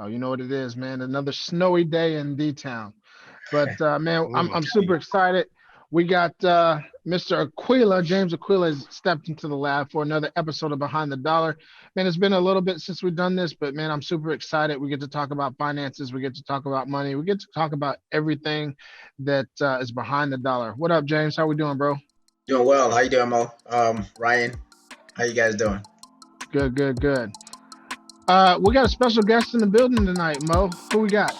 Oh, you know what it is, man. Another snowy day in D-Town. But man, Ooh, I'm super excited. We got Mr. Aquila, James Aquila has stepped into the lab for another episode of Behind the Dollar. Man, it's been a little bit since we've done this, but man, I'm super excited. We get to talk about finances, we get to talk about money, we get to talk about everything that is behind the dollar. What up, James? How we doing, bro? Doing well. How you doing, Mo? Ryan, how you guys doing? Good, good, good. We got a special guest in the building tonight, Mo. Who we got?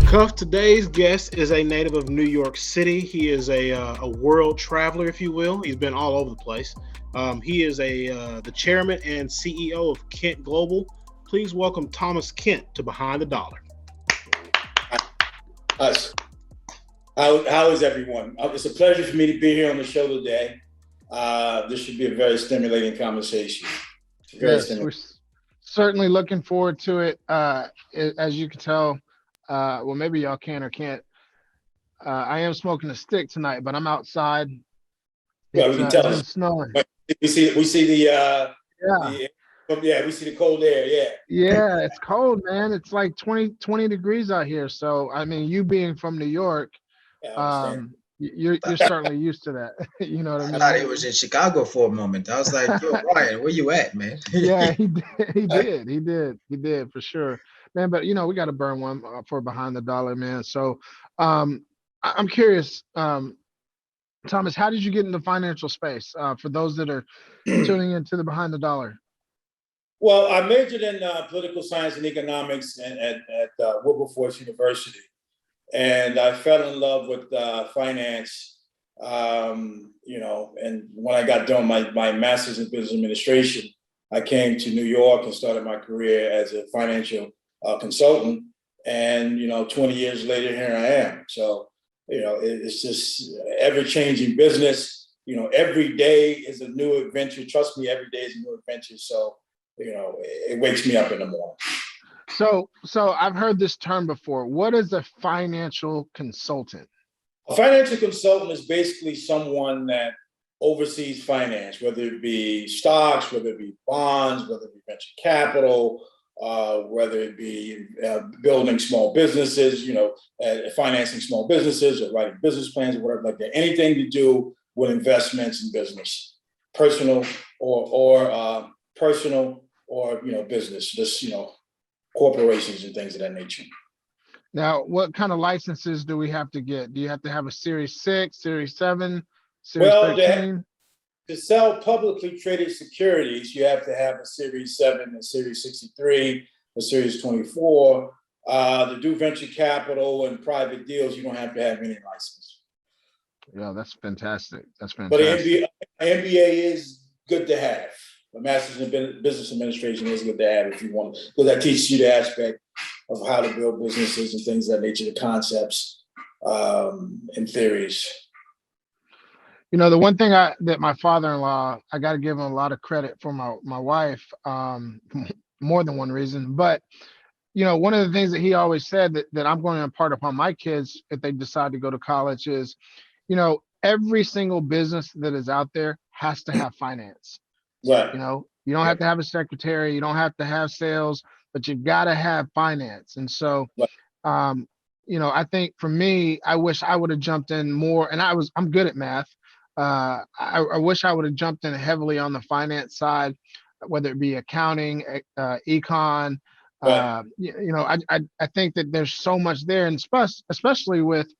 Cuff, today's guest is a native of New York City. He is a world traveler, if you will. He's been all over the place. He is the chairman and CEO of Kent Global. Please welcome Thomas Kent to Behind the Dollar. Us. How is everyone? It's a pleasure for me to be here on the show today. This should be a very stimulating conversation. Yes, we're certainly looking forward to it. As you can tell, well, maybe y'all can or can't. I am smoking a stick tonight, but I'm outside. Yeah, we can tell. It's been snowing. We see the Yeah. we see the cold air. Yeah. Yeah, it's cold, man. It's like 20 degrees out here. So, I mean, you being from New York, Yeah, I understand. you're certainly used to that. You know what I I mean? thought he was in Chicago for a moment. I was like, yo, Ryan, where you at, man? Yeah, he did for sure, man. But we got to burn one for Behind the Dollar, man. So, I'm curious, Thomas, how did you get into financial space? For those that are tuning into the Behind the Dollar. Well, I majored in political science and economics at Wilberforce University, and I fell in love with finance. And when I got done my master's in business administration, I came to New York and started my career as a financial consultant. And 20 years later, here I am. So it's just ever-changing business. Every day is a new adventure. Trust me, every day is a new adventure. So it wakes me up in the morning. So I've heard this term before. What is a financial consultant? A financial consultant is basically someone that oversees finance, whether it be stocks, whether it be bonds, whether it be venture capital, whether it be building small businesses, financing small businesses or writing business plans or whatever like that. Anything to do with investments in business, personal or business, just corporations and things of that nature. Now, what kind of licenses do we have to get? Do you have to have a Series 6, Series 7, Series 13? To sell publicly traded securities, you have to have a Series 7, a Series 63, a Series 24. To do venture capital and private deals, you don't have to have any license. Yeah, that's fantastic. That's But fantastic. an MBA is good to have. A master's in business administration is good to have if you want, because that teaches you the aspect of how to build businesses and things of that nature, the concepts and theories. The one thing that my father-in-law, I got to give him a lot of credit for my wife, more than one reason. But, one of the things that he always said that I'm going to impart upon my kids if they decide to go to college is, every single business that is out there has to have finance. Right. You don't have to have a secretary, you don't have to have sales, but you got to have finance. And so, I think for me, I wish I would have jumped in more, and I'm good at math. I wish I would have jumped in heavily on the finance side, whether it be accounting, econ. Right. I think that there's so much there, and especially with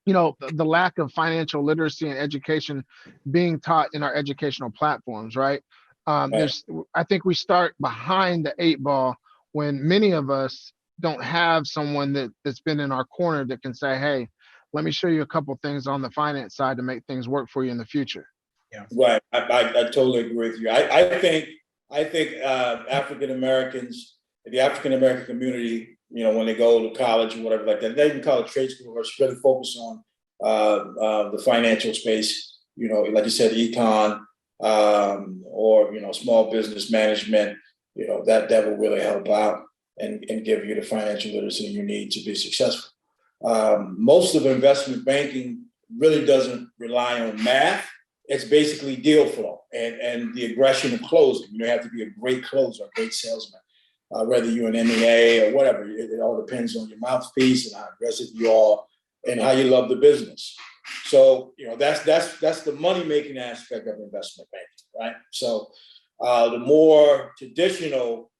the lack of financial literacy and education being taught in our educational platforms, right? I think we start behind the 8 ball when many of us don't have someone that's been in our corner that can say, hey, let me show you a couple things on the finance side to make things work for you in the future. Yeah. Right. I totally agree with you. I think African Americans, the African American community, when they go to college or whatever like that, they even college trade school, or really focus on the financial space, like you said, econ, or small business management, that will really help out and give you the financial literacy you need to be successful. Most of investment banking really doesn't rely on math. It's basically deal flow and the aggression of closing. You have to be a great closer, a great salesman, whether you're an MEA or whatever. It all depends on your mouthpiece and how aggressive you are and how you love the business. So, that's the money-making aspect of investment banking, right? So the more traditional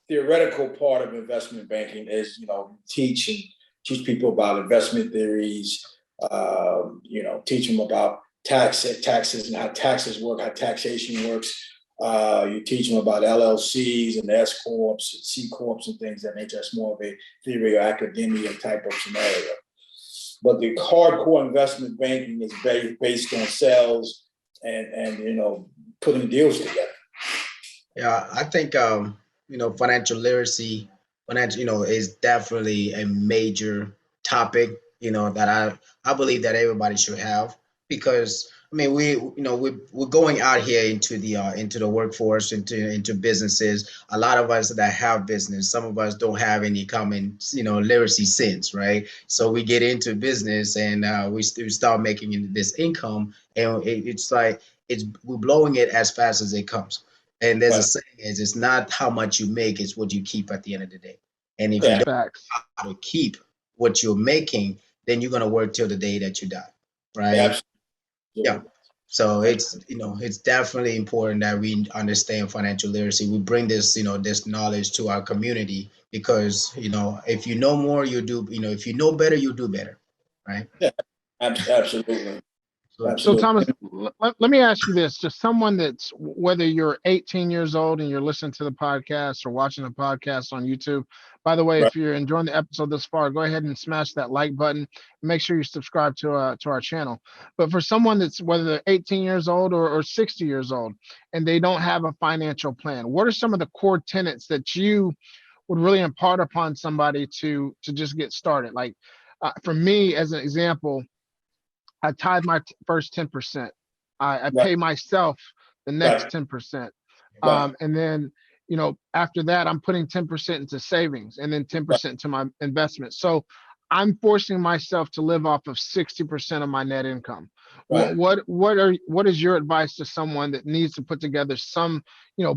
theoretical part of investment banking is, teach people about investment theories, teach them about taxes and how taxes work, how taxation works. You teach them about LLCs and S corps and C corps and things that nature. That's more of a theory or academia type of scenario. But the hardcore investment banking is based on sales and putting deals together. Yeah, I think financial literacy, is definitely a major topic, that I believe that everybody should have, because we're going out here into the workforce, into businesses. A lot of us that have business, some of us don't have any common literacy sense, right? So we get into business and we start making this income, and it's like we're blowing it as fast as it comes. And there's a saying it's not how much you make, it's what you keep at the end of the day. And if you don't know how to keep what you're making, then you're gonna work till the day that you die, right? Absolutely. Yeah. So it's definitely important that we understand financial literacy. We bring this this knowledge to our community, because if you know more, you do. If you know better, you do better, right? Yeah, absolutely. So Thomas, let me ask you this: just someone that's, whether you're 18 years old and you're listening to the podcast or watching the podcast on YouTube. By the way, if you're enjoying the episode this far, go ahead and smash that like button. Make sure you subscribe to our channel. But for someone that's, whether they're 18 years old or 60 years old, and they don't have a financial plan, what are some of the core tenets that you would really impart upon somebody to just get started? Like for me, as an example, I tithe my first 10%. I pay myself the next 10%. And then, after that, I'm putting 10% into savings and then 10% into my investment. So I'm forcing myself to live off of 60% of my net income. What is your advice to someone that needs to put together some,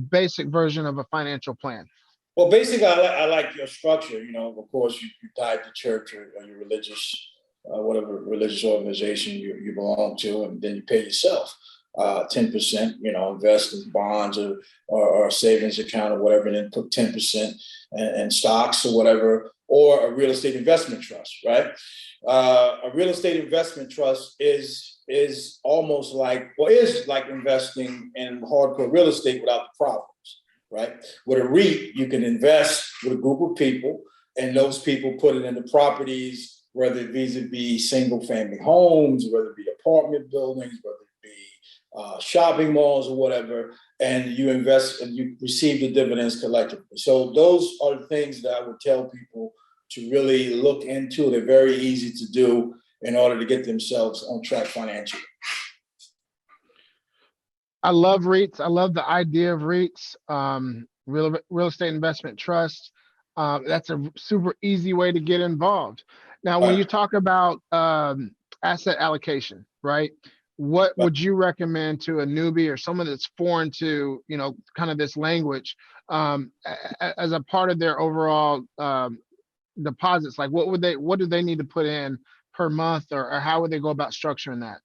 basic version of a financial plan? Well, basically, I like your structure. Of course, you tithe to church or your religious, whatever religious organization you belong to, and then you pay yourself 10%, invest in bonds or savings account or whatever, and then put 10% in stocks or whatever, or a real estate investment trust, right? A real estate investment trust is almost like, is like investing in hardcore real estate without the problems, right? With a REIT, you can invest with a group of people, and those people put it into properties, whether it be single family homes, whether it be apartment buildings, whether it be shopping malls or whatever, and you invest and you receive the dividends collectively. So those are the things that I would tell people to really look into. They're very easy to do in order to get themselves on track financially. I love REITs. I love the idea of REITs, real estate investment trust. That's a super easy way to get involved. Now, when you talk about asset allocation, right? What would you recommend to a newbie or someone that's foreign to, kind of this language, as a part of their overall deposits? Like, what do they need to put in per month, or how would they go about structuring that?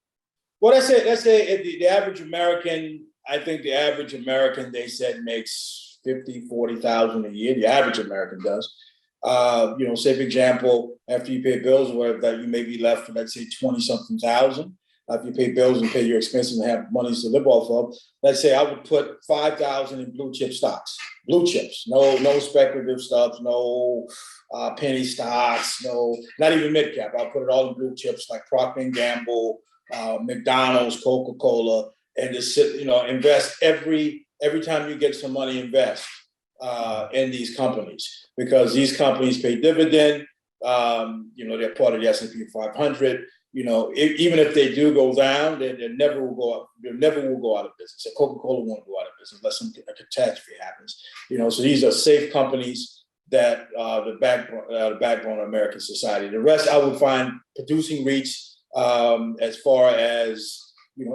Well, let's say the average American, I think the average American, they said, makes 50, 40,000 a year. The average American does. Say for example, after you pay bills or whatever, that you may be left for, let's say, 20-something thousand. If you pay bills and pay your expenses and have monies to live off of, let's say I would put 5,000 in blue chip stocks, blue chips, no speculative stuff, no penny stocks, not even mid cap. I'll put it all in blue chips like Procter & Gamble, McDonald's, Coca-Cola, and just invest every time you get some money, invest in these companies, because these companies pay dividend. They're part of the S&P 500. Even if they do go down, they never will go up. They never will go out of business. So Coca-Cola won't go out of business unless some catastrophe happens. So these are safe companies that the backbone of American society. The rest I would find producing REITs, as far as,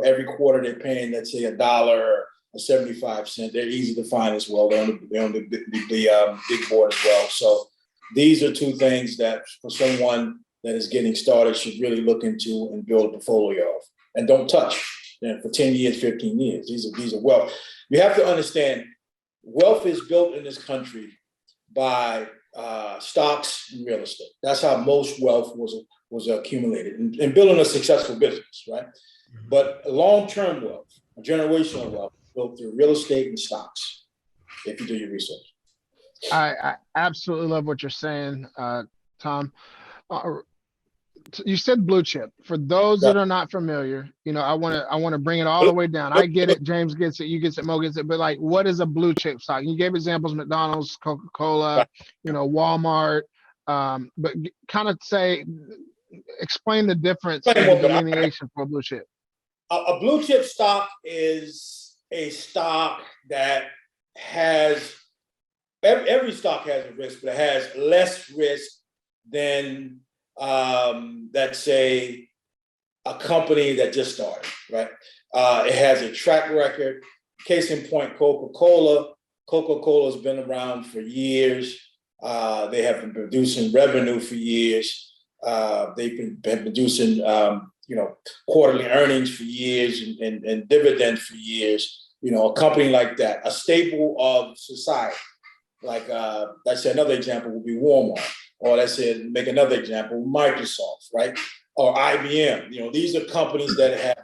every quarter they're paying, let's say $1 or 75 cents. They're easy to find as well. They're on the big board as well. So these are two things that for someone that is getting started should really look into and build a portfolio of, and don't touch for 10 years, 15 years. These are wealth. You have to understand, wealth is built in this country by stocks and real estate. That's how most wealth was accumulated in building a successful business, right? But long-term wealth, generational wealth, built through real estate and stocks, if you do your research. I absolutely love what you're saying, Tom. You said blue chip. For those that are not familiar, I want to bring it all the way down. I get it. James gets it. You get it. Mo gets it. But like, what is a blue chip stock? You gave examples: McDonald's, Coca-Cola, Walmart. But kind of explain the difference in the delineation for a blue chip. A blue chip stock is a stock that has every stock has a risk, but it has less risk than let's say a company that just started, right? It has a track record. Case in point, Coca-Cola. Coca-Cola has been around for years. They have been producing revenue for years. They've been producing quarterly earnings for years and dividends for years. A company like that, a staple of society. Like let's say another example would be Walmart, or let's say make another example, Microsoft, right? Or IBM. These are companies that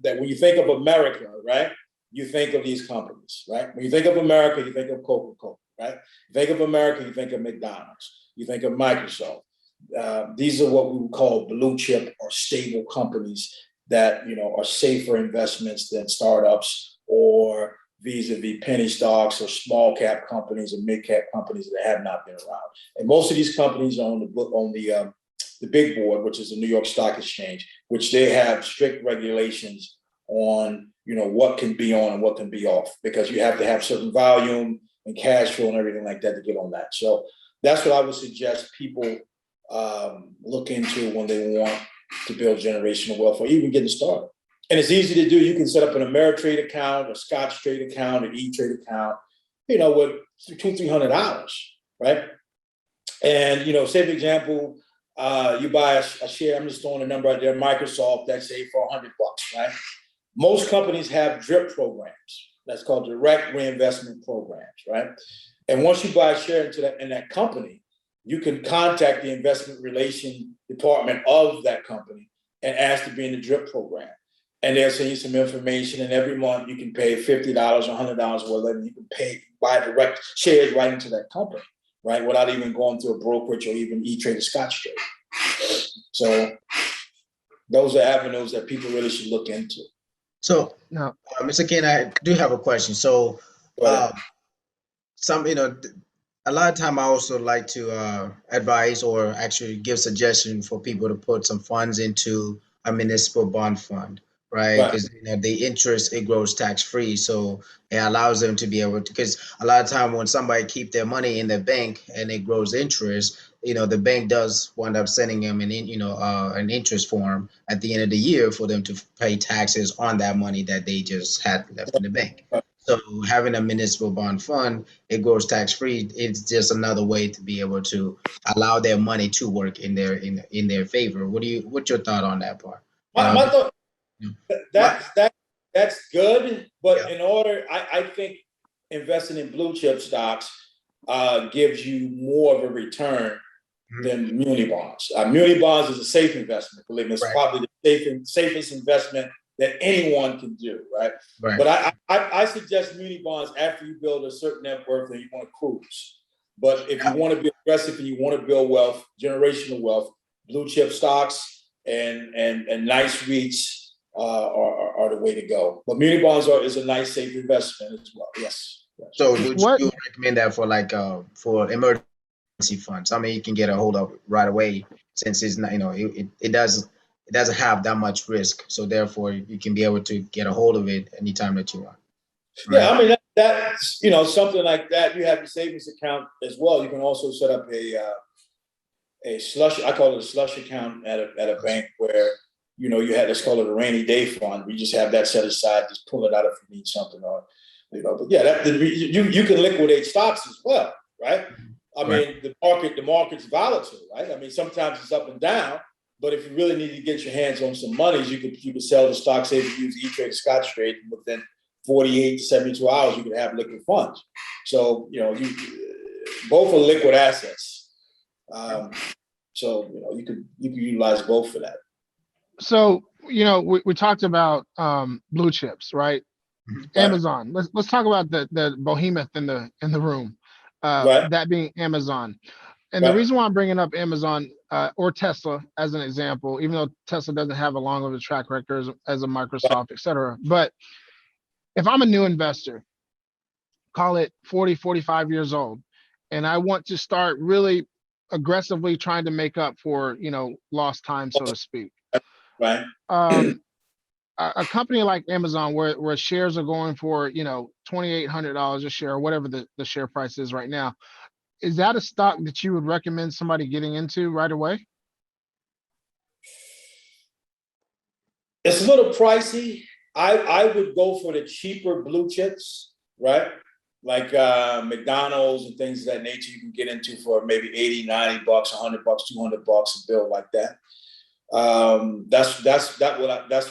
when you think of America, right? You think of these companies, right? When you think of America, you think of Coca-Cola, right? You think of America, you think of McDonald's, you think of Microsoft. These are what we would call blue chip or stable companies that are safer investments than startups or vis-a-vis penny stocks or small cap companies or mid cap companies that have not been around. And most of these companies are on the big board, which is the New York Stock Exchange, which they have strict regulations on what can be on and what can be off, because you have to have certain volume and cash flow and everything like that to get on that. So that's what I would suggest people look into when they want to build generational wealth or even getting started. And it's easy to do. You can set up an Ameritrade account, a Scotch Trade account, an E-Trade account, with $200-300, right? And say for example, you buy a share. I'm just throwing a number out there. Microsoft, let's say for $100, right? Most companies have DRIP programs. That's called direct reinvestment programs, right? And once you buy a share in that company, you can contact the investment relation department of that company and ask to be in the DRIP program. And they'll send you some information, and every month you can pay $50 or $100 or whatever. You can buy direct shares right into that company, right? Without even going through a brokerage or even E-Trade or Scotch Trade. So those are avenues that people really should look into. So, Mr. Ken, I do have a question. So, a lot of time I also like to advise or actually give suggestion for people to put some funds into a municipal bond fund, right? Because the interest, it grows tax free, so it allows them to be able to. Because a lot of time when somebody keep their money in the bank and it grows interest, the bank does wind up sending them an interest form at the end of the year for them to pay taxes on that money that they just had left in the bank. So having a municipal bond fund, it grows tax free. It's just another way to be able to allow their money to work in their favor. What's your thought on that part? My thought, that's good, but in order, I think investing in blue chip stocks gives you more of a return than muni bonds. Muni bonds is a safe investment. Believe me, it's probably the safest investment that anyone can do, right? But I suggest muni bonds after you build a certain net worth and you want to cruise. But if you want to be aggressive and you want to build wealth, generational wealth, blue chip stocks and nice REITs are the way to go. But muni bonds is a nice safe investment as well. Yes. So would you recommend that for emergency funds? I mean, you can get a hold of it right away, since it's not, it doesn't have that much risk, so therefore you can be able to get a hold of it anytime that you want. Right? Yeah, I mean that's, something like that. You have the savings account as well. You can also set up a slush, I call it a slush account at a bank where, you had, let's call it a rainy day fund. We just have that set aside, just pull it out if you need something, or, but yeah, you can liquidate stocks as well, right? I mean, the market's volatile, right? I mean, sometimes it's up and down, but if you really need to get your hands on some monies, you could sell the stocks, say if you use E-Trade, Scottrade, and within 48 to 72 hours, you could have liquid funds. So, both are liquid assets. So, you could utilize both for that. So, we talked about blue chips, right? Amazon. Let's talk about the behemoth in the room. That being Amazon. And the reason why I'm bringing up Amazon or Tesla as an example, even though Tesla doesn't have a long of a track record as a Microsoft, et cetera. But if I'm a new investor, call it 40, 45 years old, and I want to start really aggressively trying to make up for, lost time, so to speak. Right. A company like Amazon where shares are going for, $2,800 a share, or whatever the share price is right now, is that a stock that you would recommend somebody getting into right away? It's a little pricey. I would go for the cheaper blue chips, right? Like McDonald's and things of that nature. You can get into for maybe $80, $90, $100, $200 a bill like that. That's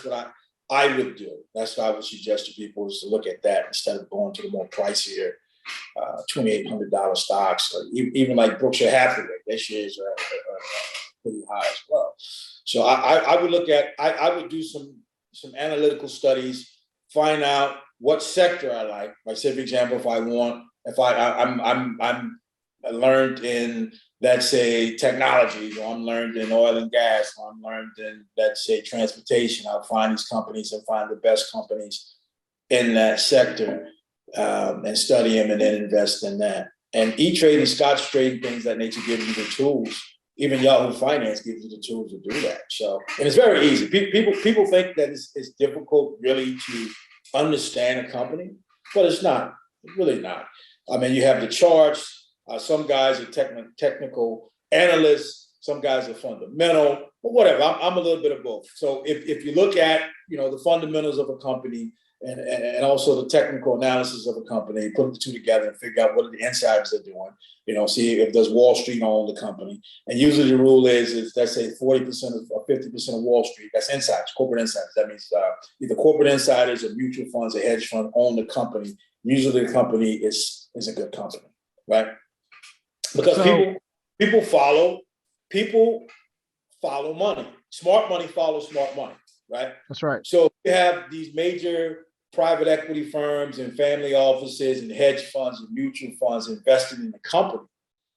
what I would do. That's what I would suggest to people, is to look at that instead of going to the more pricier $2,800 stocks, or even like Berkshire Hathaway. Their shares are pretty high as well. So I would look at, I would do some analytical studies, find out what sector I like. Like, say, for example, I'm learned in, let's say, technology, or I'm learned in oil and gas, or I'm learned in, let's say, transportation. I'll find these companies and find the best companies in that sector, and study them and then invest in that. And E-Trade and Scottrade, things that nature, give you the tools. Even Yahoo Finance gives you the tools to do that. So, and it's very easy. People think that it's difficult really to understand a company, but it's not. It's really not. I mean, you have the charts. Some guys are technical analysts. Some guys are fundamental, but whatever. I'm a little bit of both. So if you look at, the fundamentals of a company, and also the technical analysis of a company, put the two together and figure out what the insiders are doing. See if does Wall Street own the company. And usually the rule is let's say 40% or 50% of Wall Street, that's insiders, corporate insiders. That means either corporate insiders or mutual funds or hedge fund own the company. Usually the company is a good company, right? Because people follow money. Smart money follows smart money, right? That's right. So you have these major private equity firms and family offices and hedge funds and mutual funds invested in the company,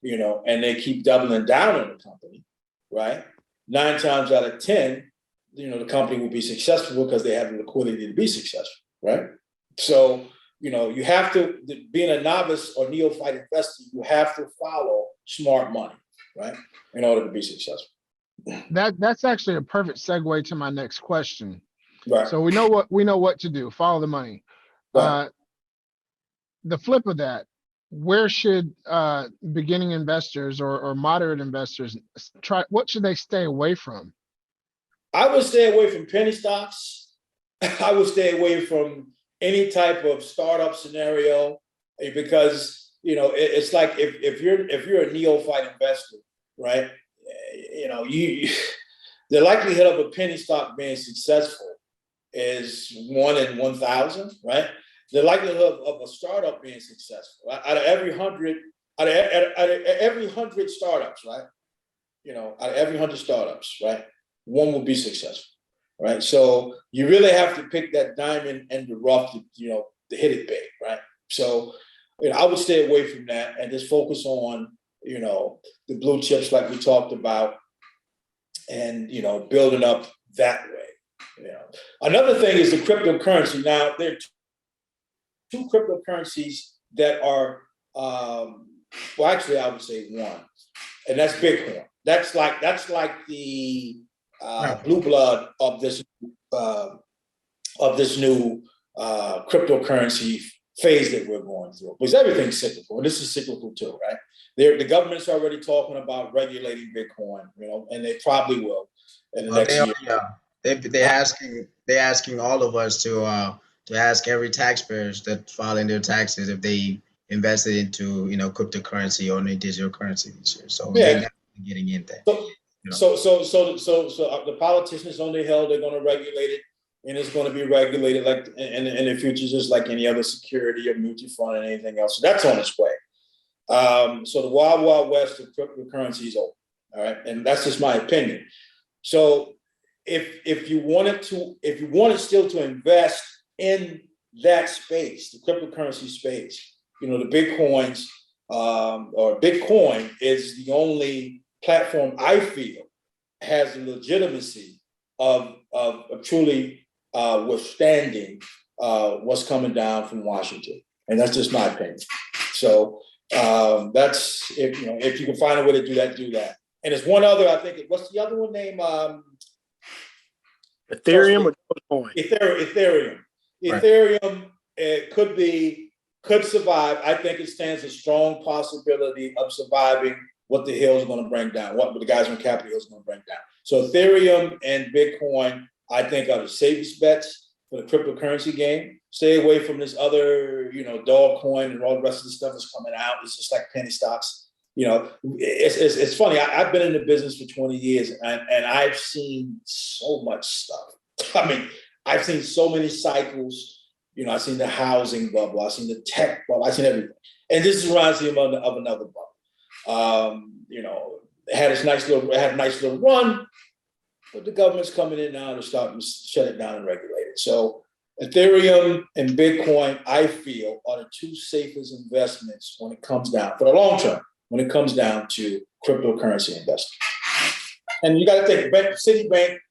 and they keep doubling down on the company, right? 9 times out of 10, the company will be successful because they have the liquidity to be successful, right? So, you have to, being a novice or neophyte investor, you have to follow smart money, right? In order to be successful. That's actually a perfect segue to my next question. Right. So we know what to do. Follow the money. Right. The flip of that, where should beginning investors or moderate investors try? What should they stay away from? I would stay away from penny stocks. I would stay away from any type of startup scenario, because it's like if you're a neophyte investor, right? The likelihood of a penny stock being successful is 1 in 1,000, right? The likelihood of a startup being successful, right? Out of every 100 startups, right? Out of every 100 startups, right? 1 will be successful, right? So you really have to pick that diamond in the rough to hit it big, right? So I would stay away from that and just focus on the blue chips like we talked about, and building up that way. Another thing is the cryptocurrency. Now there are 2 cryptocurrencies that are well, actually I would say 1, and that's Bitcoin. That's like the blue blood of this new cryptocurrency phase that we're going through, because everything's cyclical, and this is cyclical too, right? The government's already talking about regulating Bitcoin, and they probably will in the Well, next they year. are, yeah. They're asking all of us to ask every taxpayers that filing their taxes if they invested into cryptocurrency or any digital currency this year. So they're Yeah. definitely getting in there. So the politicians on the Hill, they're going to regulate it, and it's going to be regulated like in the future, just like any other security or mutual fund and anything else. So that's on its way. So the wild, wild west of cryptocurrency is over. All right, and that's just my opinion. So if you wanted still to invest in that space, the cryptocurrency space, the Bitcoins or Bitcoin is the only platform I feel has the legitimacy of truly withstanding what's coming down from Washington, and that's just my opinion. So that's if you can find a way to do that, do that. And there's one other, I think. What's the other one name? Ethereum or Dogecoin? Ethereum. Right. Ethereum could survive. I think it stands a strong possibility of surviving what the Hill is going to bring down, what the guys on Capitol Hill is going to bring down. So Ethereum and Bitcoin, I think, are the safest bets for the cryptocurrency game. Stay away from this other, dog coin and all the rest of the stuff that's coming out. It's just like penny stocks. It's funny. I've been in the business for 20 years and I've seen so much stuff. I mean, I've seen so many cycles. I've seen the housing bubble. I've seen the tech bubble. I've seen everything. And this reminds me of another bubble. It had a nice little run, but the government's coming in now to start to shut it down and regulate it. So Ethereum and Bitcoin, I feel, are the two safest investments when it comes down, for the long term, when it comes down to cryptocurrency investing. And you got to think,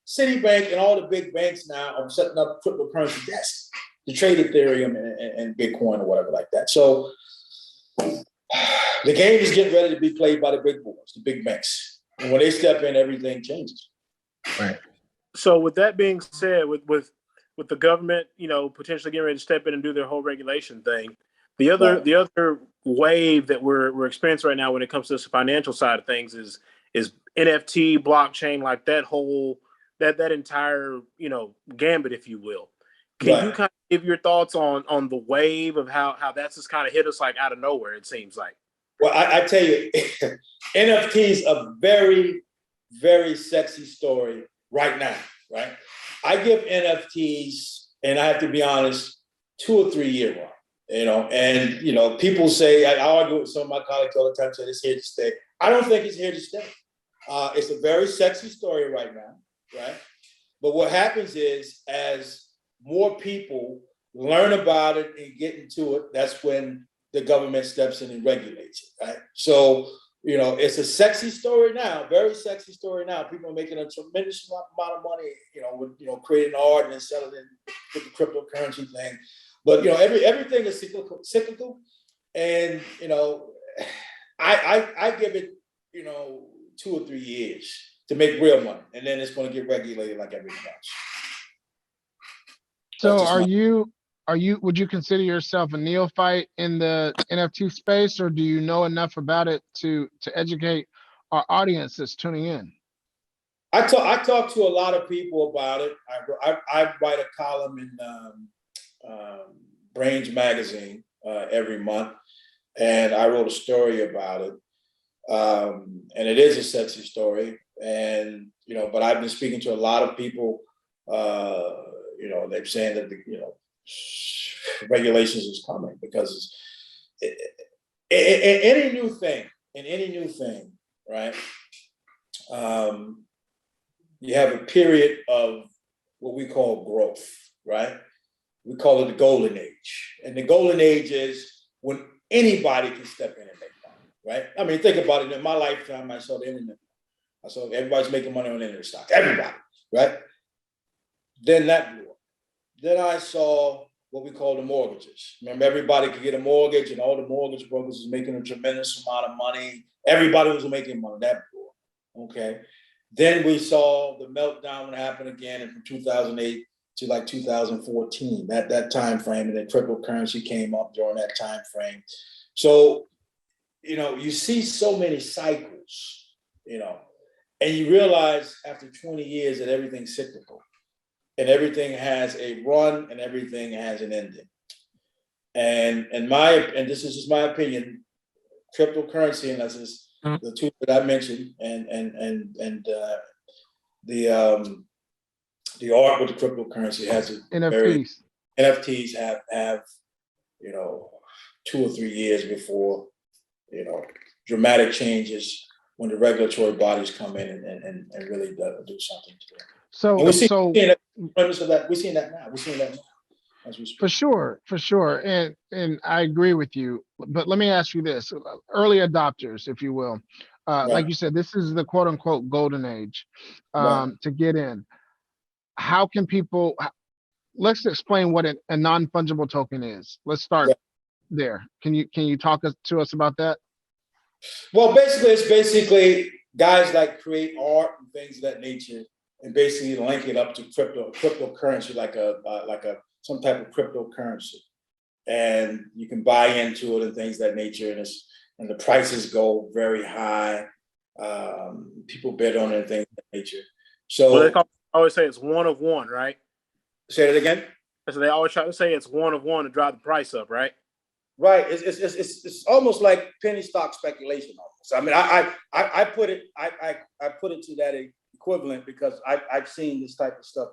Citibank and all the big banks now are setting up cryptocurrency desks to trade Ethereum and Bitcoin or whatever like that. So the game is getting ready to be played by the big boys, the big banks. And when they step in, everything changes. Right. So with that being said, with the government, potentially getting ready to step in and do their whole regulation thing, the other wave that we're experiencing right now when it comes to this financial side of things is NFT, blockchain, like that whole that entire gambit, if you will. Can you kind of give your thoughts on the wave of how that's just kind of hit us like out of nowhere? It seems like. Well, I tell you, NFTs a very, very sexy story right now, right? I give NFTs, and I have to be honest, 2 or 3 year run. And people say, I argue with some of my colleagues all the time, say it's here to stay. I don't think it's here to stay. It's a very sexy story right now, right? But what happens is, as more people learn about it and get into it, that's when the government steps in and regulates it, right? So, it's a sexy story now, very sexy story now. People are making a tremendous amount of money, with creating art and selling it with the cryptocurrency thing. But everything is cyclical, and I give it 2 or 3 years to make real money, and then it's going to get regulated like everything else. So would you consider yourself a neophyte in the NFT space, or do you know enough about it to educate our audience that's tuning in? I talk to a lot of people about it. I write a column in Brains magazine every month, and I wrote a story about it. And it is a sexy story, and but I've been speaking to a lot of people. They're saying that regulations is coming because any new thing, right? You have a period of what we call growth, right? We call it the golden age, and the golden age is when anybody can step in and make money, right? I mean, think about it. In my lifetime, I saw the internet. I saw everybody's making money on internet stocks. Everybody, right? Then that blew up. Then I saw what we call the mortgages. Remember, everybody could get a mortgage, and all the mortgage brokers was making a tremendous amount of money. Everybody was making money. That blew up. Okay. Then we saw the meltdown when it happened again, and from 2008, to like 2014, that time frame, and then cryptocurrency came up during that time frame. So, you see so many cycles, and you realize after 20 years that everything's cyclical and everything has a run and everything has an ending. And this is just my opinion, cryptocurrency, and that's just the two that I mentioned, and the art with the cryptocurrency has a NFTs. NFTs have 2 or 3 years before dramatic changes when the regulatory bodies come in and really do something to it. So we're seeing that now. We're seeing that now as we speak. For sure. And I agree with you. But let me ask you this. Early adopters, if you will. Right. Like you said, this is the quote unquote golden age to get in. How can people, let's explain what a non-fungible token is. Let's start there. Can you talk to us about that? Well, basically, it's guys like create art and things of that nature, and basically link it up to cryptocurrency, like some type of cryptocurrency, and you can buy into it and things of that nature, and the prices go very high. People bid on it and things of that nature. So they always say it's one of one, right? Say that again. So they always try to say it's one of one to drive the price up, right? Right. It's almost like penny stock speculation. Almost. I mean, I put it to that equivalent because I've seen this type of stuff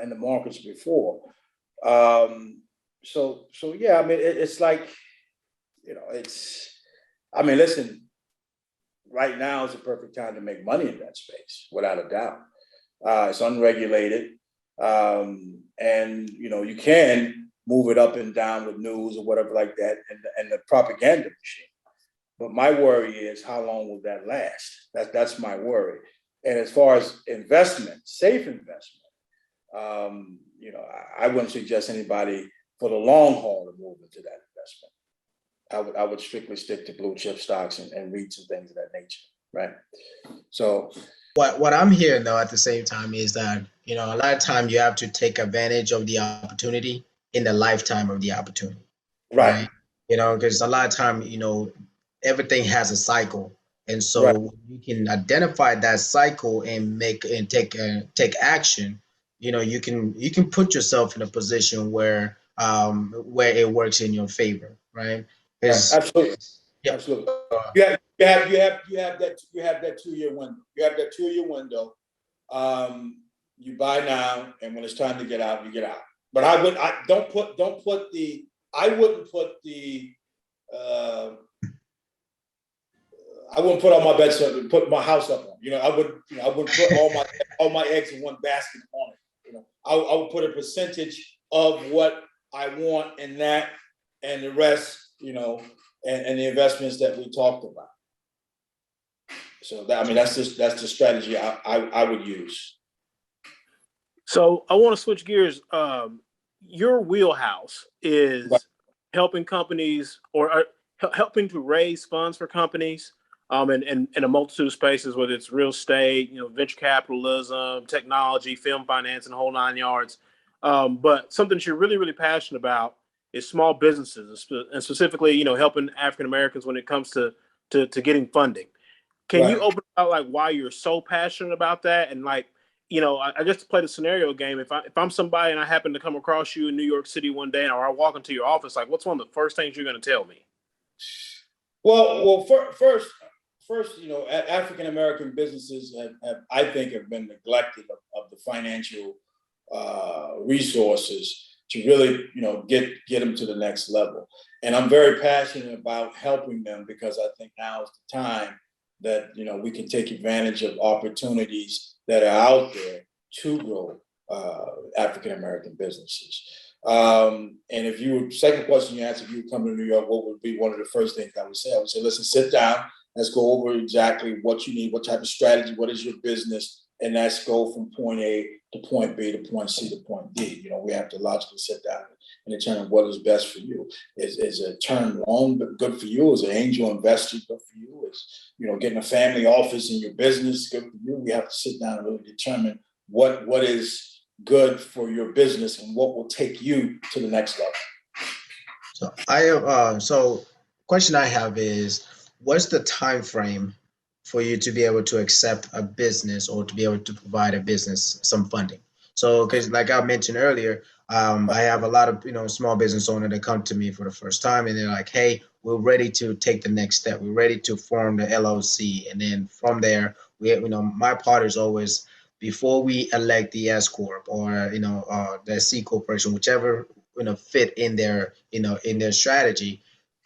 in the markets before. So yeah. I mean, it's like, listen. Right now is the perfect time to make money in that space, without a doubt. It's unregulated, and you can move it up and down with news or whatever like that, and the propaganda machine. But my worry is, how long will that last? That's my worry. And as far as investment, safe investment, I wouldn't suggest anybody for the long haul to move into that investment. I would strictly stick to blue chip stocks and REITs and things of that nature, right? So what I'm hearing though at the same time is that a lot of time you have to take advantage of the opportunity in the lifetime of the opportunity, right? Because a lot of time everything has a cycle, and so you can identify that cycle and take action. You can put yourself in a position where it works in your favor, right? Absolutely. Yep. Absolutely. You have that 2-year window. You have that 2-year window. You buy now, and when it's time to get out, you get out. But I wouldn't put all my bets up and put my house up on. I wouldn't put all my eggs in one basket on it. I would put a percentage of what I want in that, and the rest, and the investments that we talked about. So that's the strategy I would use. So I want to switch gears. Your wheelhouse is helping companies or helping to raise funds for companies, in a multitude of spaces, whether it's real estate, venture capitalism, technology, film finance, and the whole 9 yards. But something that you're really, really passionate about is small businesses, and specifically, helping African Americans when it comes to getting funding. Can you open up why you're so passionate about that? And I guess to play the scenario game, if I'm somebody and I happen to come across you in New York City one day, or I walk into your office, what's one of the first things you're going to tell me? Well, first, African American businesses I think have been neglected of the financial resources to really, get them to the next level. And I'm very passionate about helping them because I think now is the time that, we can take advantage of opportunities that are out there to grow African American businesses. And second question you asked, if you would come to New York, what would be one of the first things I would say? I would say, listen, sit down. Let's go over exactly what you need, what type of strategy, what is your business, and let's go from point A to point B to point C to point D. We have to logically sit down and determine what is best for you. Is a term loan good for you? Is an angel investor good for you? Is getting a family office in your business good for you? We have to sit down and really determine what is good for your business and what will take you to the next level. So I have question I have is, what's the time frame for you to be able to accept a business or to be able to provide a business some funding? So because like I mentioned earlier, I have a lot of small business owners that come to me for the first time and they're like, hey, we're ready to take the next step. We're ready to form the LLC, and then from there, my part is always, before we elect the S corp or the C corporation, whichever fit in their in their strategy.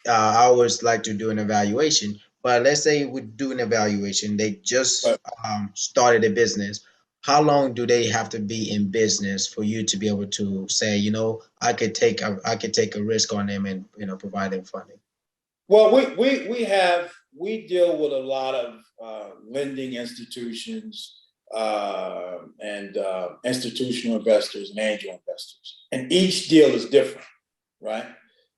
I always like to do an evaluation. But let's say we do an evaluation, they just started a business. How long do they have to be in business for you to be able to say, I could take a risk on them and provide them funding? Well, we deal with a lot of lending institutions and institutional investors and angel investors, and each deal is different, right?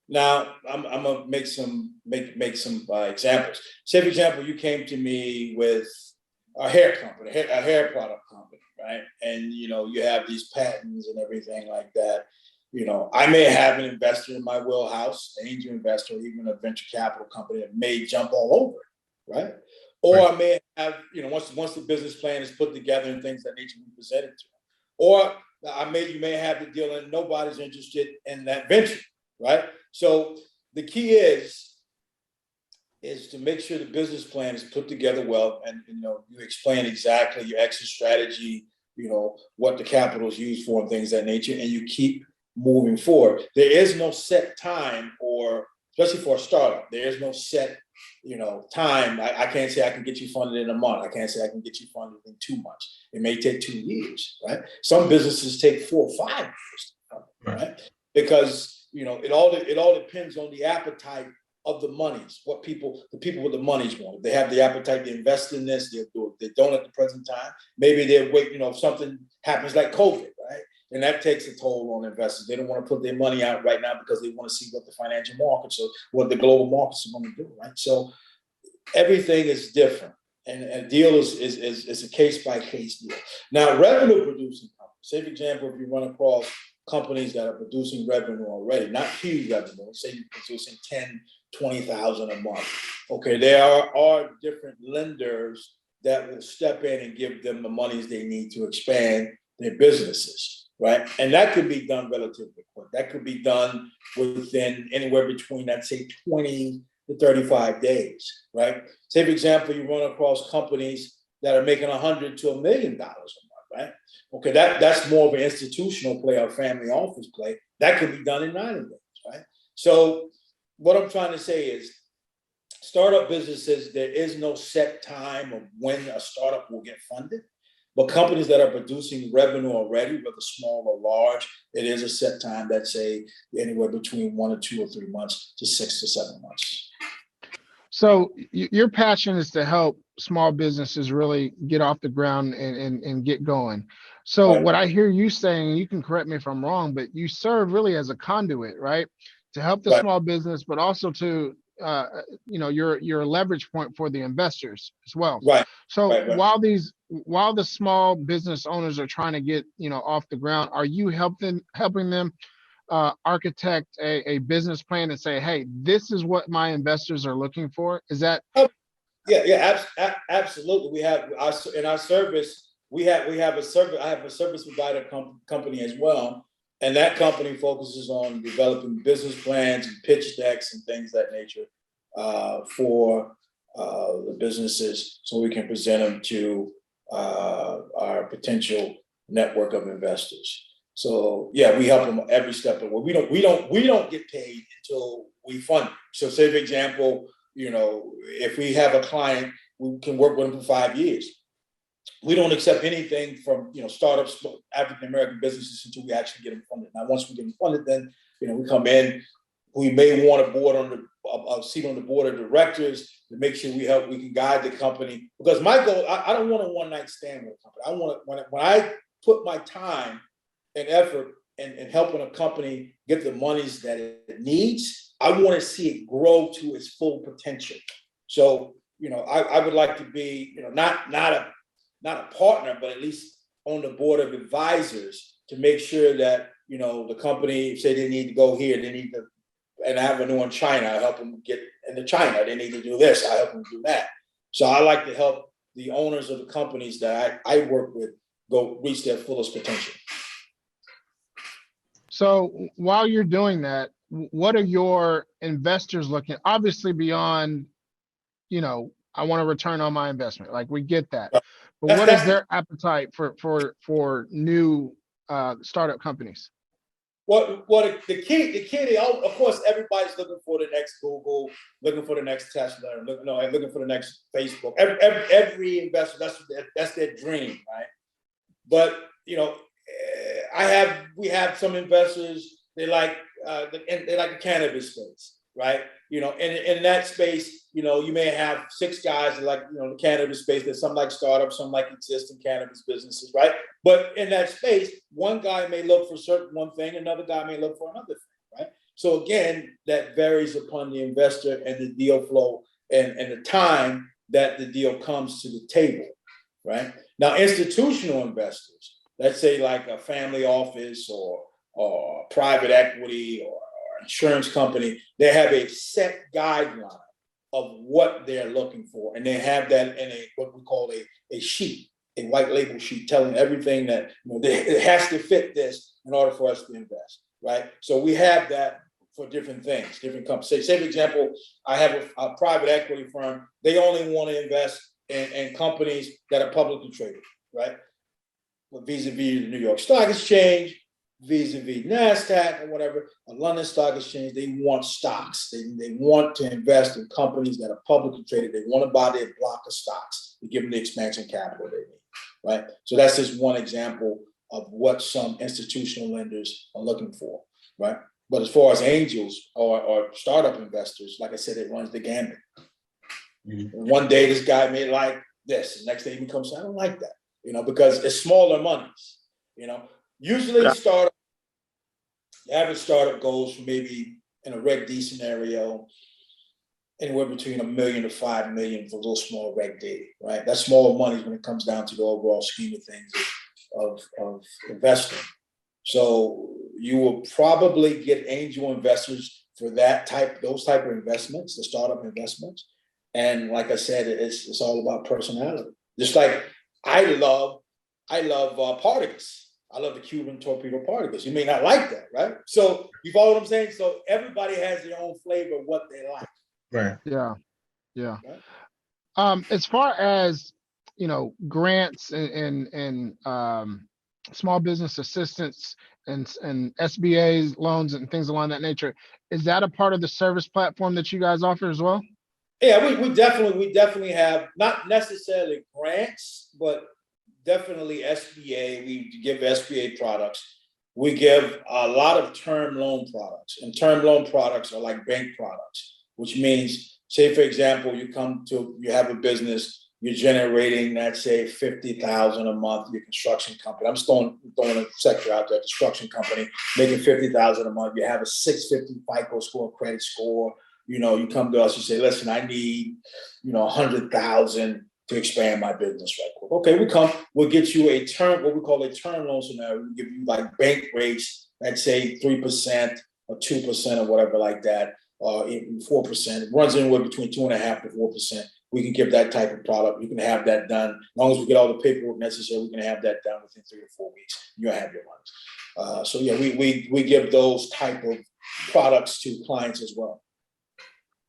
Now, I'm gonna make some examples. Say, for example, you came to me with a hair company, a hair product company, right? And you have these patents and everything like that. I may have an investor in my wheelhouse, an angel investor, or even a venture capital company that may jump all over it, right? Or right. I may have, once the business plan is put together and things that need to be presented to them. Or you may have the deal and nobody's interested in that venture, right? So the key is to make sure the business plan is put together well, and you explain exactly your exit strategy, what the capital is used for and things of that nature, and you keep moving forward. There is no set time, or especially for a startup, there is no set time. I can't say I can get you funded in a month. I can't say I can get you funded in 2 months. It may take 2 years, right? Some businesses take 4 or 5 years, right? Because it all depends on the appetite of the monies, the people with the monies want. If they have the appetite to invest in this, they'll do it. If they don't at the present time, maybe they'll wait, if something happens like COVID, right? And that takes a toll on investors. They don't want to put their money out right now because they want to see what the financial markets or what the global markets are going to do, right? So everything is different. And a deal is a case-by-case deal. Now, revenue producing companies, say, for example, if you run across companies that are producing revenue already, not huge revenue, say you're producing 10, 20,000 a month. Okay, there are different lenders that will step in and give them the monies they need to expand their businesses, right? And that could be done relatively quick. That could be done within anywhere between, let's say, 20 to 35 days, right? Say, for example, you run across companies that are making $100 to $1 million a month, right? Okay, that's more of an institutional play or family office play. That could be done in 90 days, right? So what I'm trying to say is, startup businesses, there is no set time of when a startup will get funded. But companies that are producing revenue already, whether small or large, it is a set time that say anywhere between 1 or 2 or 3 months to 6 to 7 months. So your passion is to help small businesses really get off the ground and get going. So Right. What I hear you saying, you can correct me if I'm wrong, but you serve really as a conduit, right? To help the Right. small business, but also to, you're a leverage point for the investors as well. Right. So Right. while the small business owners are trying to get, off the ground, are you helping them architect a business plan and say, hey, this is what my investors are looking for? Is that? Yeah, absolutely. We have in our service, we have a service. I have a service provider company as well, and that company focuses on developing business plans and pitch decks and things of that nature for the businesses, so we can present them to our potential network of investors. So yeah, we help them every step of the way. We don't get paid until we fund. So say, for example, if we have a client, we can work with them for 5 years. We don't accept anything from startups, African American businesses, until we actually get them funded. Now, once we get them funded, then we come in. We may want a seat on the board of directors to make sure we can guide the company. Because my goal, I don't want a one-night stand with a company. When I put my time and effort in helping a company get the monies that it needs, I want to see it grow to its full potential. So, I would like to be, not a partner, but at least on the board of advisors to make sure that, the company, say they need to go here, they need to, and I have a new in China, I help them get into China. They need to do this, I help them do that. So I like to help the owners of the companies that I work with go reach their fullest potential. So while you're doing that, what are your investors looking, obviously beyond, I want to return on my investment. Like, we get that. But what is their appetite for new startup companies? Well, the key, they all, of course, everybody's looking for the next Google, looking for the next Tesla, and looking for the next Facebook. Every investor, that's their dream, right? But we have some investors, they like the cannabis space, right? In that space, you may have 6 guys that like, the cannabis space. There's some like startups, some like existing cannabis businesses, right? But in that space, one guy may look for one thing, another guy may look for another thing, right? So again, that varies upon the investor and the deal flow and the time that the deal comes to the table, right? Now, institutional investors, let's say like a family office or private equity or insurance company, they have a set guideline of what they're looking for. And they have that in what we call a sheet, a white label sheet telling everything that it has to fit this in order for us to invest, right? So we have that for different things, different companies. Say for example, I have a private equity firm. They only want to invest in companies that are publicly traded, right? Vis-a-vis the New York Stock Exchange, vis-a-vis NASDAQ or whatever, a London Stock Exchange. They want stocks. They want to invest in companies that are publicly traded. They want to buy their block of stocks to give them the expansion capital they need, right? So that's just one example of what some institutional lenders are looking for, right? But as far as angels or startup investors, like I said, it runs the gambit. Mm-hmm. One day this guy may like this, the next day he comes, I don't like that, because it's smaller monies, Usually the average startup goes from maybe in a Reg D scenario, anywhere between $1 million to $5 million for a little small Reg D, right? That's small money when it comes down to the overall scheme of things of investing. So you will probably get angel investors for those type of investments, the startup investments. And like I said, it's all about personality. Just like I love particles. I love the Cuban torpedo particles. You may not like that, right? So you follow what I'm saying? So everybody has their own flavor of what they like. Right. Yeah. Right? As far as grants and small business assistance and SBA loans and things along that nature, is that a part of the service platform that you guys offer as well? Yeah, we definitely have, not necessarily grants, but definitely SBA. We give SBA products. We give a lot of term loan products, and term loan products are like bank products, which means, say for example, you have a business, you're generating, let's say $50,000 a month, your construction company. I'm just throwing a sector out there, construction company, making $50,000 a month. You have a 650 FICO score, credit score. You come to us, you say, listen, I need, 100,000 to expand my business right quick. Okay, we'll get you what we call a term loan scenario. We give you like bank rates, let's say 3% or 2% or whatever like that, 4%. It runs anywhere between 2.5% to 4%. We can give that type of product. You can have that done. As long as we get all the paperwork necessary, we can have that done within 3 to 4 weeks. You'll have your money. So yeah, we give those type of products to clients as well.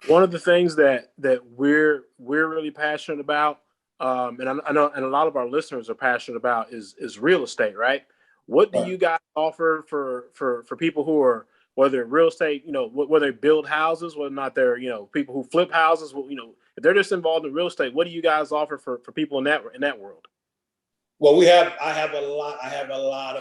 One of the things that we're really passionate about, and I know, and a lot of our listeners are passionate about, is real estate, right? What do you guys offer for people who are, whether real estate, whether they build houses, whether or not they're, people who flip houses, if they're just involved in real estate, what do you guys offer for people in that world? Well, I have a lot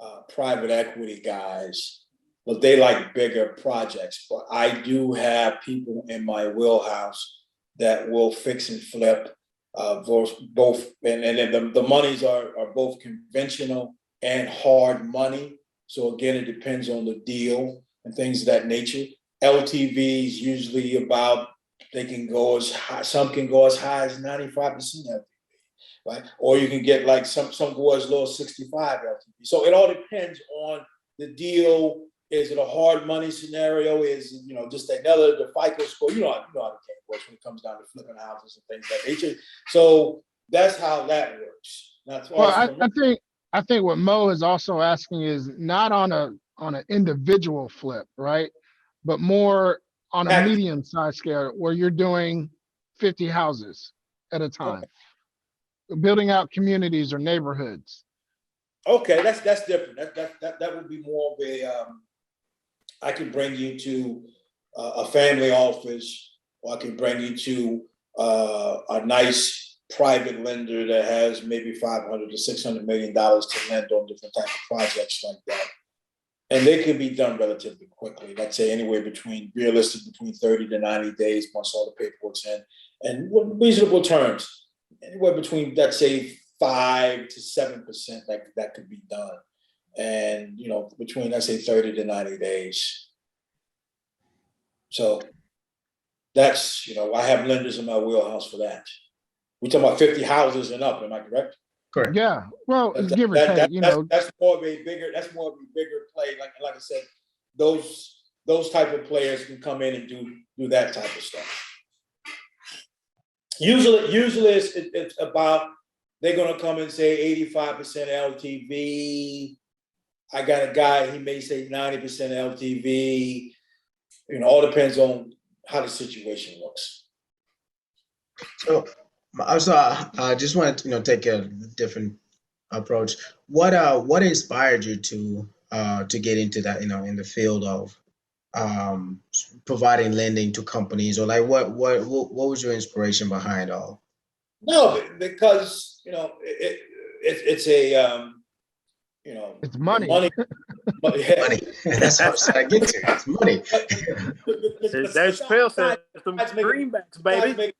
of private equity guys, but they like bigger projects. But I do have people in my wheelhouse that will fix and flip both, and then the monies are both conventional and hard money. So again, it depends on the deal and things of that nature. LTVs usually they can go as high, some can go as high as 95% LTV. right? Or you can get like some go as low as 65 LTV. So it all depends on the deal. Is it a hard money scenario? Is it, just another the FICO score? You know how the game works when it comes down to flipping houses and things like that. So that's how that works. Now, as far Well, as I think what Mo is also asking is not on an individual flip, right? But more on a medium-sized scale where you're doing 50 houses at a time, building out communities or neighborhoods. Okay, that's different. That would be more of a I can bring you to a family office, or I can bring you to a nice private lender that has maybe $500 to $600 million to lend on different types of projects like that. And they can be done relatively quickly. Let's say anywhere between 30 to 90 days once all the paperwork's in, and reasonable terms, anywhere between, let's say, 5 to 7% that could be done. And between, let's say, 30 to 90 days. So that's, I have lenders in my wheelhouse for that. We're talking about 50 houses and up, am I correct? Correct. Yeah. Well, give or take, that's more of a bigger play. Like I said, those type of players can come in and do that type of stuff. Usually it's about, they're gonna come and say 85% LTV. I got a guy, he may say 90% LTV. All depends on how the situation looks. So also, I just wanted to take a different approach. What inspired you to get into that, in the field of providing lending to companies, or like what was your inspiration behind all? No, because it's a it's money. Money. That's what I was trying to get to. It's money. There's Phil said some greenbacks, baby.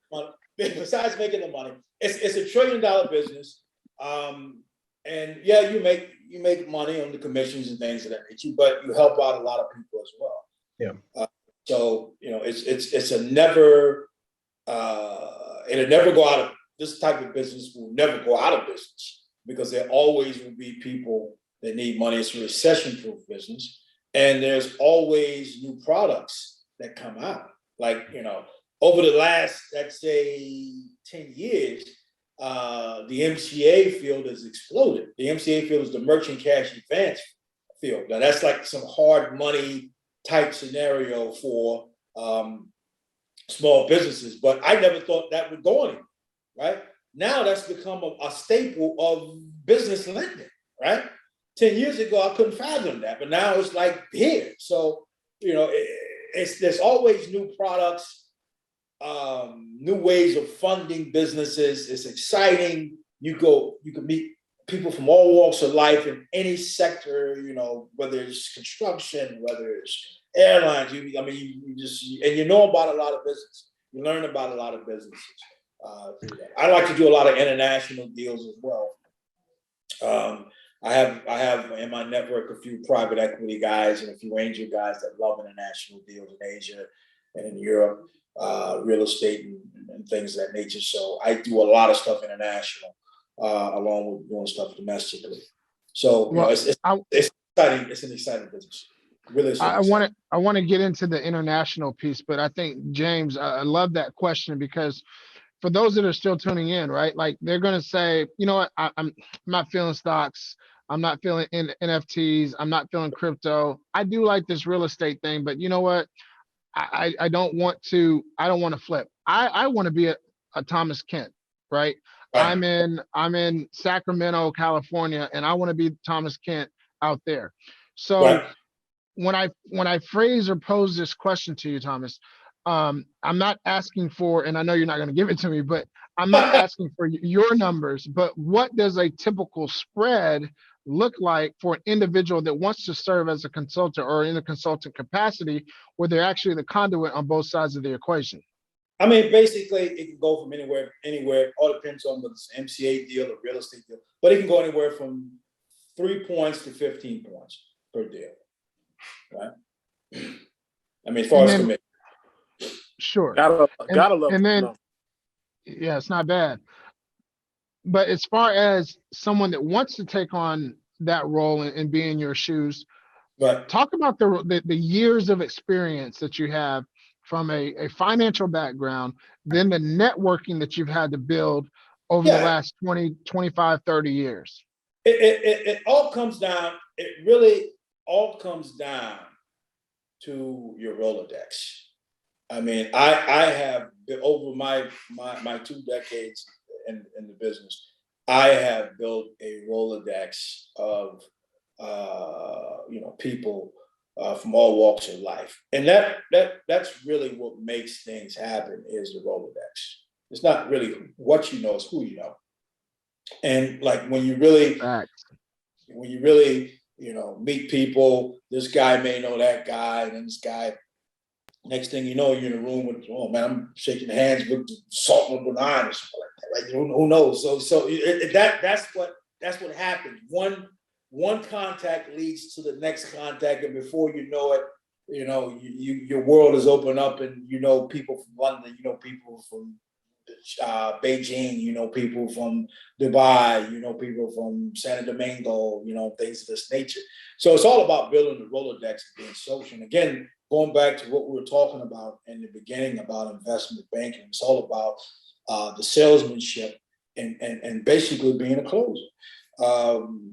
Besides making the money, it's $1 trillion business, and yeah, you make money on the commissions and things of that nature, but you help out a lot of people as well. Yeah. So it's a never, it'll never go out of, this type of business will never go out of business, because there always will be people that need money. It's a recession-proof business, and there's always new products that come out. Like, over the last, let's say, 10 years, the MCA field has exploded. The MCA field is the merchant cash advance field. Now, that's like some hard money type scenario for small businesses, but I never thought that would go anywhere, right? Now that's become a staple of business lending, right? 10 years ago, I couldn't fathom that, but now it's like here. So, there's always new products, new ways of funding businesses. It's exciting. You can meet people from all walks of life in any sector, whether it's construction, whether it's airlines. You know about a lot of business. You learn about a lot of businesses. I like to do a lot of international deals as well. I have in my network a few private equity guys and a few angel guys that love international deals in Asia and in Europe, real estate and things of that nature. So I do a lot of stuff international, along with doing stuff domestically. So it's exciting. It's an exciting business. Really, I want to get into the international piece, but I think, James, I love that question, because for those that are still tuning in, right? Like, they're going to say, you know what, I'm not feeling stocks. I'm not feeling NFTs. I'm not feeling crypto. I do like this real estate thing, but you know what? I don't want to flip. I want to be a Thomas Kent, right? I'm in Sacramento, California, and I want to be Thomas Kent out there. So when I phrase or pose this question to you, Thomas, I'm not asking for, and I know you're not going to give it to me, but I'm not asking for your numbers, but what does a typical spread look like for an individual that wants to serve as a consultant or in a consultant capacity, where they're actually the conduit on both sides of the equation? I mean, basically, it can go from anywhere. All depends on whether it's an MCA deal or real estate deal, but it can go anywhere from 3 points to 15 points per deal, right? I mean, as far as commitment. Sure. Gotta love and then, no. yeah, it's not bad. but as far as someone that wants to take on that role and be in your shoes, But talk about the years of experience that you have from a financial background, then the networking that you've had to build over the yeah, last 20, 25, 30 years. it all comes down, it really all comes down to your Rolodex. I mean, I have been over my 2 decades in the business. I have built a Rolodex of people from all walks of life, and that's really what makes things happen is the Rolodex. It's not really what you know; it's who you know. And like Facts. when you really meet people, this guy may know that guy, and then this guy. Next thing you know, you're in a room with, oh man, I'm shaking hands with salt and banana or something like that. Like, who knows? So that's what happens. One contact leads to the next contact, and before you know it, your world is open up, and people from London, people from Beijing, people from Dubai, people from Santo Domingo, things of this nature. So it's all about building the Rolodex and being social. And again, going back to what we were talking about in the beginning about investment banking, it's all about the salesmanship and basically being a closer.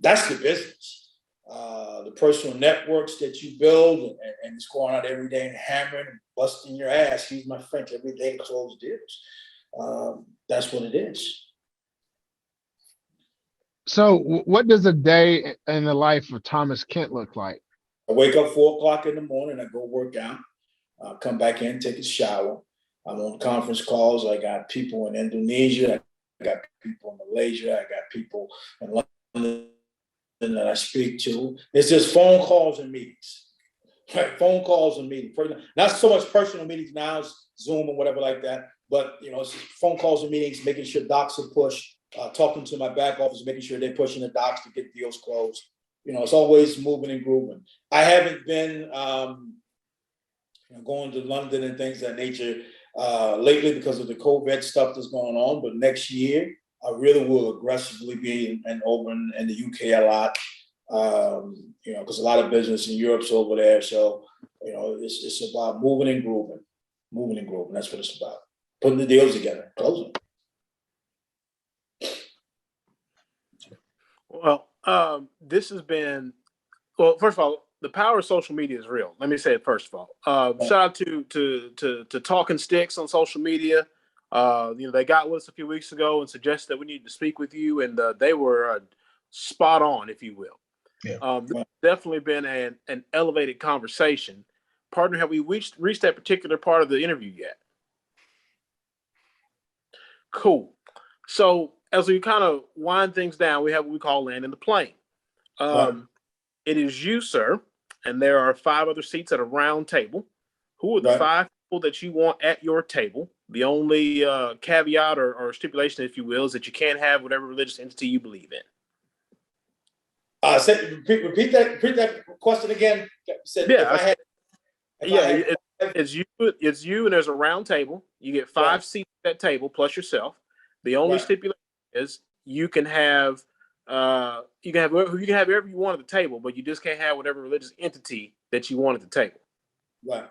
That's the business. The personal networks that you build and it's going out every day and hammering and busting your ass, excuse my French, every day to close deals. That's what it is. So what does a day in the life of Thomas Kent look like? I wake up 4 o'clock in the morning. I go work out. Come back in, take a shower. I'm on conference calls. I got people in Indonesia. I got people in Malaysia. I got people in London that I speak to. It's just phone calls and meetings. Right? Phone calls and meetings. Not so much personal meetings now, it's Zoom or whatever like that. But it's phone calls and meetings, making sure docs are pushed, talking to my back office, making sure they're pushing the docs to get deals closed. It's always moving and grooving. I haven't been going to London and things of that nature lately because of the COVID stuff that's going on. But next year, I really will aggressively be over in the UK a lot. Because a lot of business in Europe's over there. So, it's about moving and grooving. That's what it's about. Putting the deals together, closing. Well, this has been, first of all, the power of social media is real. Let me say it first of all. Shout out to Talking Sticks on social media. They got with us a few weeks ago and suggested that we need to speak with you, and they were spot on, if you will. Yeah. This has definitely been an elevated conversation. Partner, have we reached that particular part of the interview yet? Cool. So as we kind of wind things down, we have what we call landing the plane. It is you, sir, and there are 5 other seats at a round table. Who are the 5 people that you want at your table? The only caveat or stipulation, if you will, is that you can't have whatever religious entity you believe in. Repeat that question again. It's you, and there's a round table. You get 5 seats at that table plus yourself. The only stipulation is you can have whoever you want at the table, but you just can't have whatever religious entity that you want at the table. Right.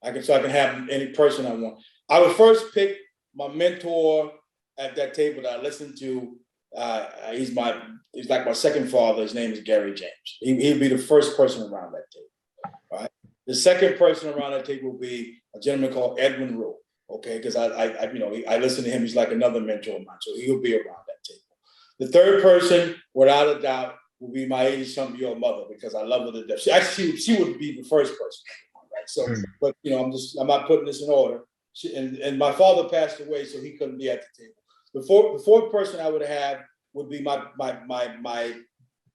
I can have any person I want. I would first pick my mentor at that table that I listen to. He's like my second father. His name is Gary James. He'd be the first person around that table. Right. The second person around that table will be a gentleman called Edwin Rule. Okay, because I listen to him. He's like another mentor of mine, so he'll be around that table. The third person, without a doubt, will be my 80-something-year-old mother because I love her to death. She would be the first person. Right. So, but I'm not putting this in order. And my father passed away, so he couldn't be at the table. The fourth person I would have would be my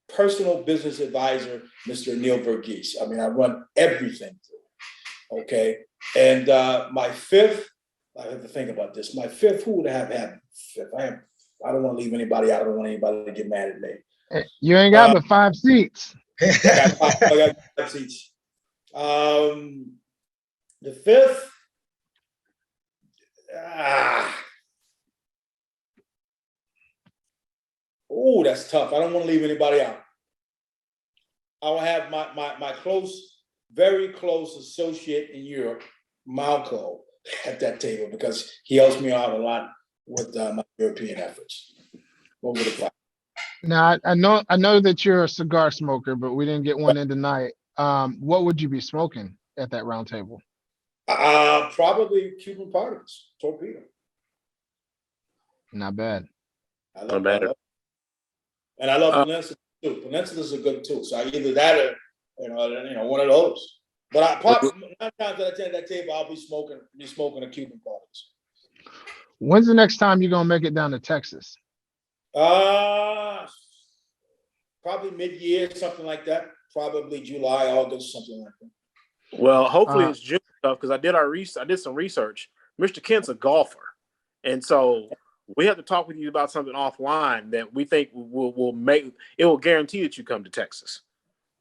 personal business advisor, Mr. Neil Verghese. I mean, I run everything through. Okay. And my fifth, I have to think about this. My fifth, who would I have fifth? I don't want to leave anybody out. I don't want anybody to get mad at me. You ain't got but 5 seats. I got 5 seats. The fifth, Oh, that's tough. I don't want to leave anybody out. I will have my very close associate in Europe, Malco, at that table because he helps me out a lot with my European efforts over the platform. Now, I know that you're a cigar smoker, but we didn't get one in tonight. What would you be smoking at that round table? Probably Cuban parties, torpedo. Not bad. I love it. And I love Peninsula too. Peninsula's a good too. So either that or one of those. But I probably 9 times out of 10 at that table, I'll be smoking a Cuban parties. When's the next time you're gonna make it down to Texas? Probably mid-year, something like that. Probably July, August, something like that. Well, hopefully it's June stuff because I did some research. Mr. Kent's a golfer, and so we have to talk with you about something offline that we think will make it will guarantee that you come to Texas.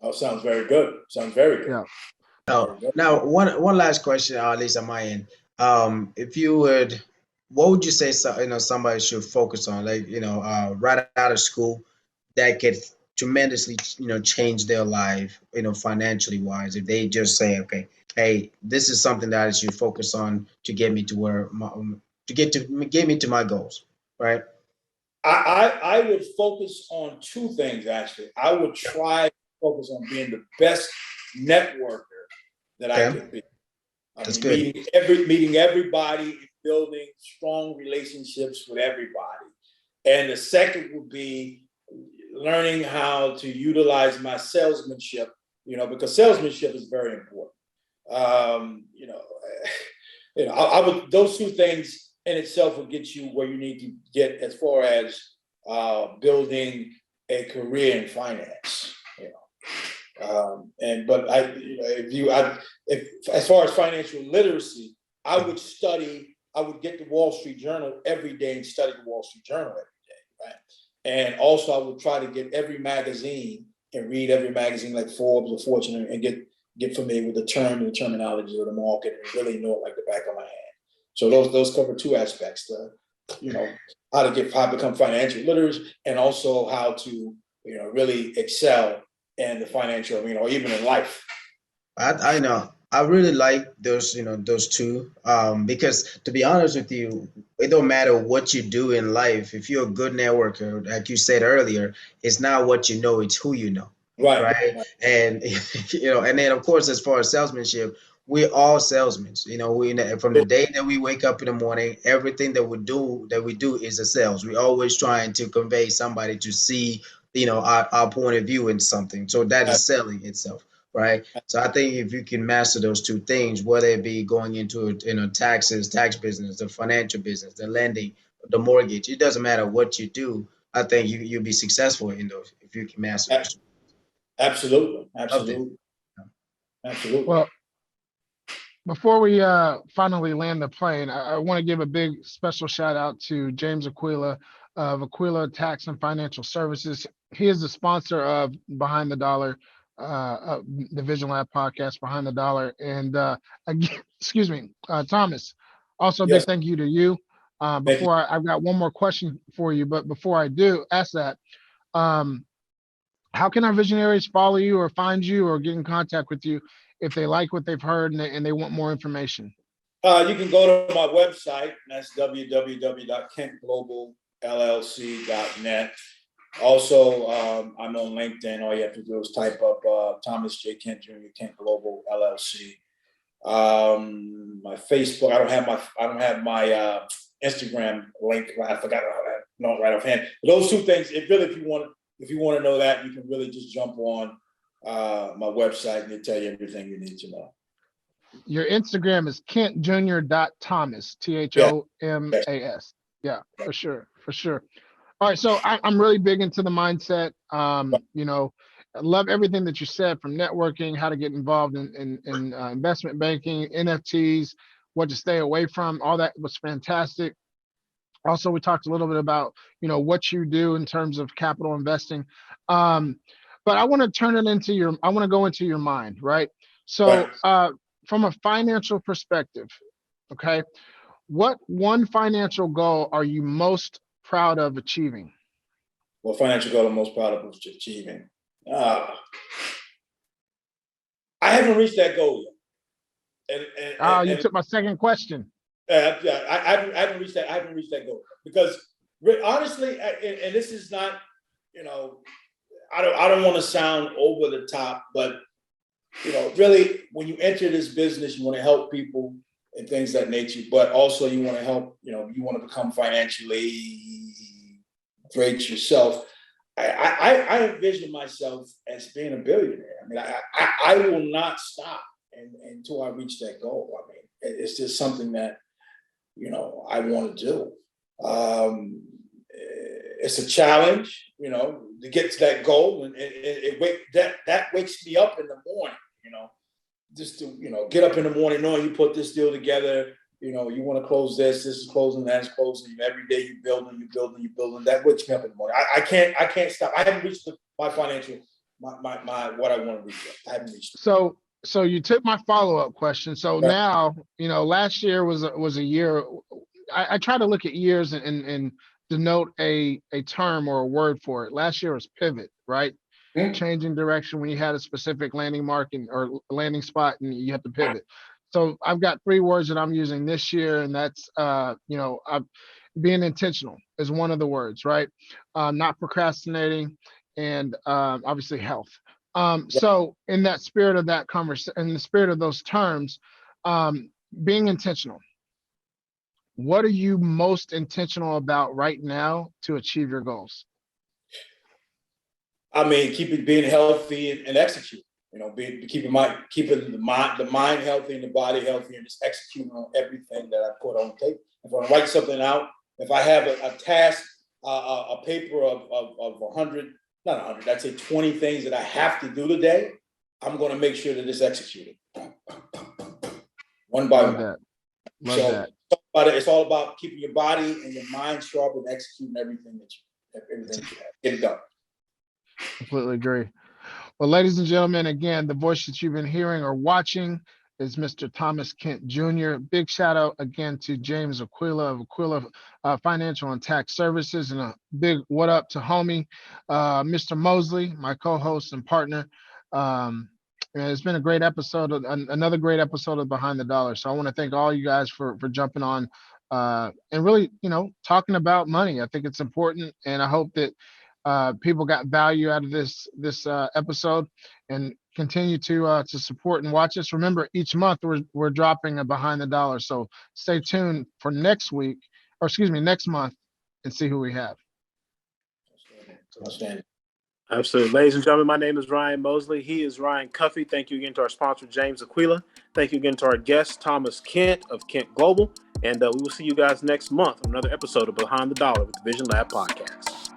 Oh, sounds very good. Sounds very good. Yeah. Now, one last question, at least on my end. If you would, what would you say somebody should focus on, like right out of school, that could tremendously change their life, financially wise, if they just say, okay, hey, this is something that I should focus on to get me to where get me to my goals, right? I would focus on 2 things actually. I would try to focus on being the best networker that I could be. That's good. Meeting everybody, building strong relationships with everybody. And the second would be learning how to utilize my salesmanship, because salesmanship is very important. I would, those 2 things in itself will get you where you need to get as far as building a career in finance. If as far as financial literacy, I would get the Wall Street Journal every day and study the Wall Street Journal every day, right? And also I would try to get every magazine and read every magazine like Forbes or Fortune and get familiar with the terminology of the market and really know it like the back of my hand. So those cover 2 aspects, how to become financial literate and also how to, really excel in the financial arena or even in life. I know. I really like those 2, because to be honest with you, it don't matter what you do in life. If you're a good networker, like you said earlier, it's not what you know, it's who you know. Right. And, and then of course, as far as salesmanship, we're all salesmen. From the day that we wake up in the morning, everything that we do is a sales. We're always trying to convey somebody to see, our point of view in something. So that is selling itself. Right. So I think if you can master those 2 things, whether it be going into tax business, the financial business, the lending, the mortgage, it doesn't matter what you do. I think you'll be successful in those if you can master those. Absolutely. Well, before we finally land the plane, I want to give a big special shout out to James Aquila of Aquila Tax and Financial Services. He is the sponsor of Behind the Dollar, the Vision Lab podcast, Behind the Dollar. And again, excuse me, Thomas, also a big thank you to you. I've got one more question for you, but before I do ask that, how can our visionaries follow you or find you or get in contact with you if they like what they've heard and they want more information? You can go to my website. That's www.kentgloballlc.net. Also, I'm on LinkedIn. All you have to do is type up Thomas J. Kent Jr. Kent Global LLC. My Facebook. I don't have my Instagram link. I forgot not right offhand. But those 2 things. If you want to know that, you can really just jump on my website and it'll tell you everything you need to know. Your Instagram is kentjr.thomas, THOMAS. Yeah, for sure. All right, so I'm really big into the mindset. I love everything that you said, from networking, how to get involved in investment banking, NFTs, what to stay away from. All that was fantastic. Also, we talked a little bit about what you do in terms of capital investing. But I want to turn it into I want to go into your mind, right? So from a financial perspective, okay, what one financial goal are you most proud of achieving? What financial goal I'm most proud of achieving? I haven't reached that goal yet. You took my second question. Yeah, I haven't reached that. I haven't reached that goal because honestly, and this is not, you know, I don't want to sound over the top, but you know, really, when you enter this business, you want to help people and things of that nature, but also you want to help. You know, you want to become financially great yourself. I envision myself as being a billionaire. I mean, I will not stop until I reach that goal. I mean, it's just something that, you know, I want to do. It's a challenge, you know, to get to that goal, and that wakes me up in the morning, you know, just to, you know, get up in the morning knowing you put this deal together. You know, you want to close this is closing, that's closing. Every day you're building. That wakes me up in the morning. I can't stop. I haven't reached my financial, my what I want to reach yet. I haven't reached it. So you took my follow-up question. So Right. Now, you know, last year was a year. I try to look at years and denote a term or a word for it. Last year was pivot, right? Mm-hmm. Changing direction when you had a specific landing mark or landing spot and you have to pivot. So I've got 3 words that I'm using this year, and that's you know, being intentional is one of the words, right? Not procrastinating, and obviously health. So in that spirit of that conversation, in the spirit of those terms, being intentional. What are you most intentional about right now to achieve your goals? I mean, being healthy and execute. You know, keeping the mind healthy and the body healthy, and just executing on everything that I put on tape. If I write something out, if I have a task, a paper of 100, not 100, I'd say 20 things that I have to do today, I'm going to make sure that it's executed one by one. Love that. It's all about keeping your body and your mind sharp and executing everything that you have. Get it done. Completely agree. Well, ladies and gentlemen, again, the voice that you've been hearing or watching is Mr. Thomas Kent Jr. Big shout out again to James Aquila of Aquila Financial and Tax Services, and a big what up to homie, Mr. Mosley, my co-host and partner. And it's been a great episode, another great episode of Behind the Dollar. So I want to thank all you guys for jumping on and really, you know, talking about money. I think it's important, and I hope that people got value out of this episode, and continue to support and watch us. Remember, each month we're dropping a Behind the Dollar, so stay tuned for next month, and see who we have. Outstanding. Absolutely. Ladies and gentlemen, my name is Ryan Mosley. He is Ryan Cuffey. Thank you again to our sponsor, James Aquila. Thank you again to our guest, Thomas Kent of Kent Global. And we will see you guys next month on another episode of Behind the Dollar with the Vision Lab podcast.